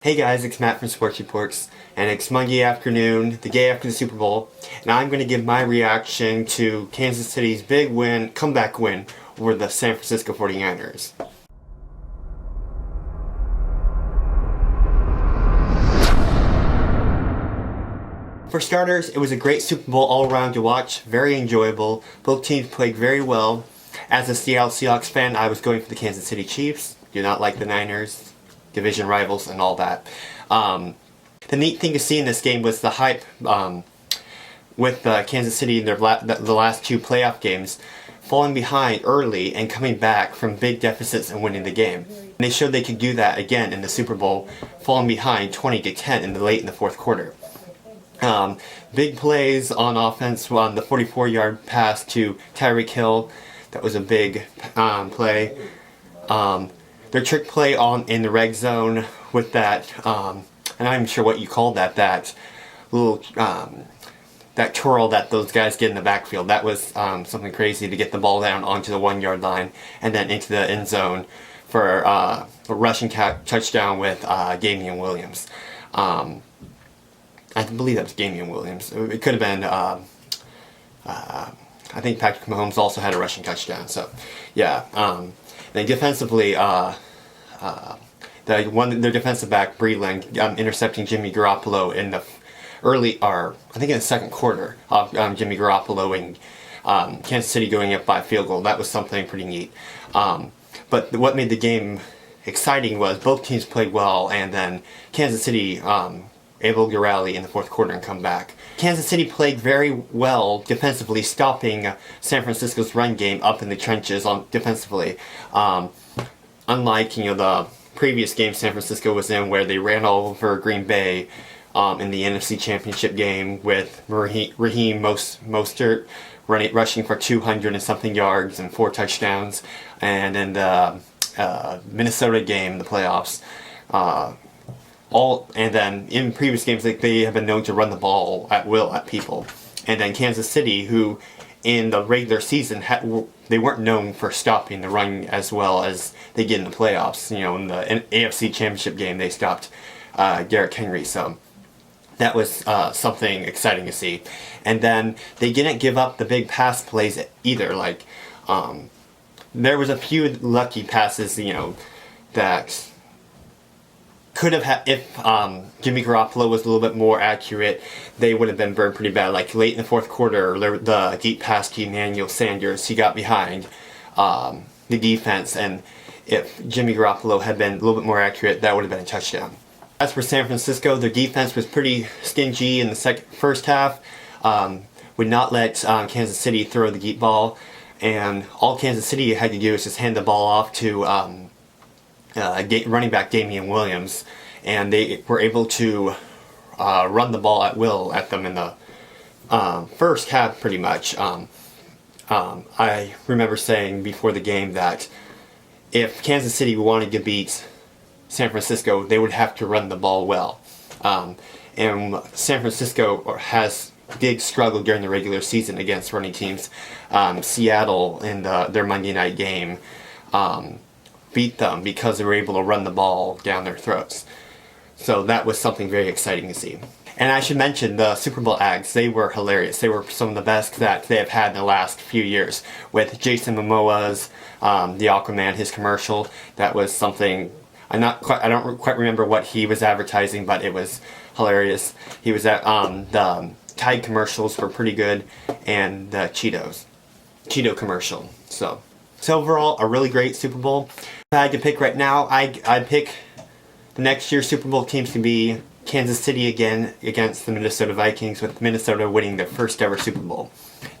Hey guys, it's Matt from Sports Reports, and it's Monday afternoon, the day after the Super Bowl, and I'm going to give my reaction to Kansas City's big win, comeback win, over the San Francisco 49ers. For starters, it was a great Super Bowl all around to watch, very enjoyable. Both teams played very well. As a Seattle Seahawks fan, I was going for the Kansas City Chiefs. Do not like the Niners, division rivals, and all that. The neat thing to see in this game was the hype with Kansas City in the last two playoff games, falling behind early and coming back from big deficits and winning the game. And they showed they could do that again in the Super Bowl, falling behind 20-10 late in the fourth quarter. Big plays on offense on the 44-yard pass to Tyreek Hill. That was a big play. Their trick play in the red zone with that, and I'm sure what you call that little, that twirl that those guys get in the backfield. That was something crazy to get the ball down onto the 1-yard line and then into the end zone for a rushing touchdown with Damian Williams. I believe that was Damian Williams. It could have been, I think Patrick Mahomes also had a rushing touchdown. So, yeah. Then defensively, their defensive back, Breeland, intercepting Jimmy Garoppolo in the I think in the second quarter of Jimmy Garoppolo and Kansas City going up by a field goal. That was something pretty neat. But what made the game exciting was both teams played well, and then Kansas City able to rally in the fourth quarter and come back. Kansas City played very well defensively, stopping San Francisco's run game up in the trenches defensively. Unlike the previous game San Francisco was in, where they ran all over Green Bay in the NFC Championship game with Raheem Mostert rushing for 200 and something yards and 4 touchdowns, and in the Minnesota game, the playoffs. And then in previous games, they have been known to run the ball at will at people. And then Kansas City, who in the regular season they weren't known for stopping the run as well as they did in the playoffs. In the AFC Championship game, they stopped Derrick Henry. So that was something exciting to see. And then they didn't give up the big pass plays either. Like there was a few lucky passes, that could have had, if Jimmy Garoppolo was a little bit more accurate, they would have been burned pretty bad. Like late in the fourth quarter, the deep pass to Emmanuel Sanders, he got behind the defense, and if Jimmy Garoppolo had been a little bit more accurate, that would have been a touchdown. As for San Francisco, their defense was pretty stingy in the first half. Would not let Kansas City throw the deep ball, and all Kansas City had to do was just hand the ball off to running back Damian Williams, and they were able to run the ball at will at them in the first half pretty much. I remember saying before the game that if Kansas City wanted to beat San Francisco, they would have to run the ball well. And San Francisco has big struggle during the regular season against running teams. Seattle in their Monday night game beat them because they were able to run the ball down their throats. So that was something very exciting to see. And I should mention the Super Bowl ads. They were hilarious. They were some of the best that they have had in the last few years. With Jason Momoa's The Aquaman, his commercial, that was something. I don't quite remember what he was advertising, but it was hilarious. He was at the Tide commercials were pretty good, and the Cheeto commercial. So overall, a really great Super Bowl. If I had to pick right now, I'd pick the next year's Super Bowl teams to be Kansas City again against the Minnesota Vikings, with Minnesota winning their first ever Super Bowl.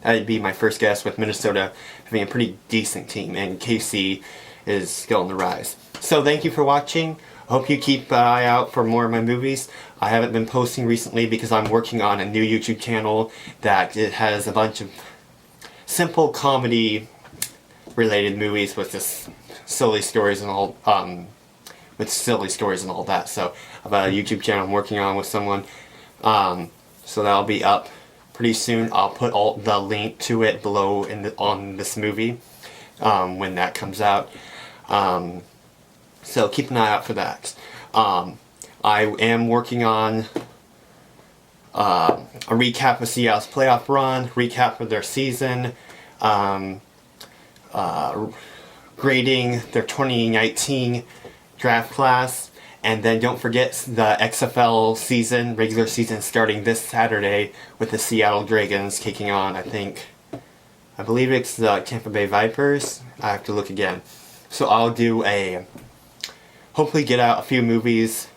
That would be my first guess, with Minnesota having a pretty decent team, and KC is still on the rise. So thank you for watching. I hope you keep an eye out for more of my movies. I haven't been posting recently because I'm working on a new YouTube channel that it has a bunch of simple comedy related movies with just silly stories and all that. So I have a YouTube channel I'm working on with someone. So that'll be up pretty soon. I'll put all the link to it below on this movie when that comes out. So keep an eye out for that. I am working on a recap of Seattle's playoff run, recap of their season, grading their 2019 draft class, and then don't forget the XFL season, regular season, starting this Saturday with the Seattle Dragons kicking on, I believe it's the Tampa Bay Vipers. I have to look again. So I'll do hopefully get out a few movies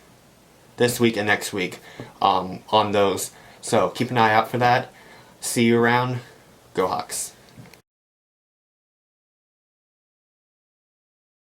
this week and next week on those. So keep an eye out for that. See you around. Go Hawks.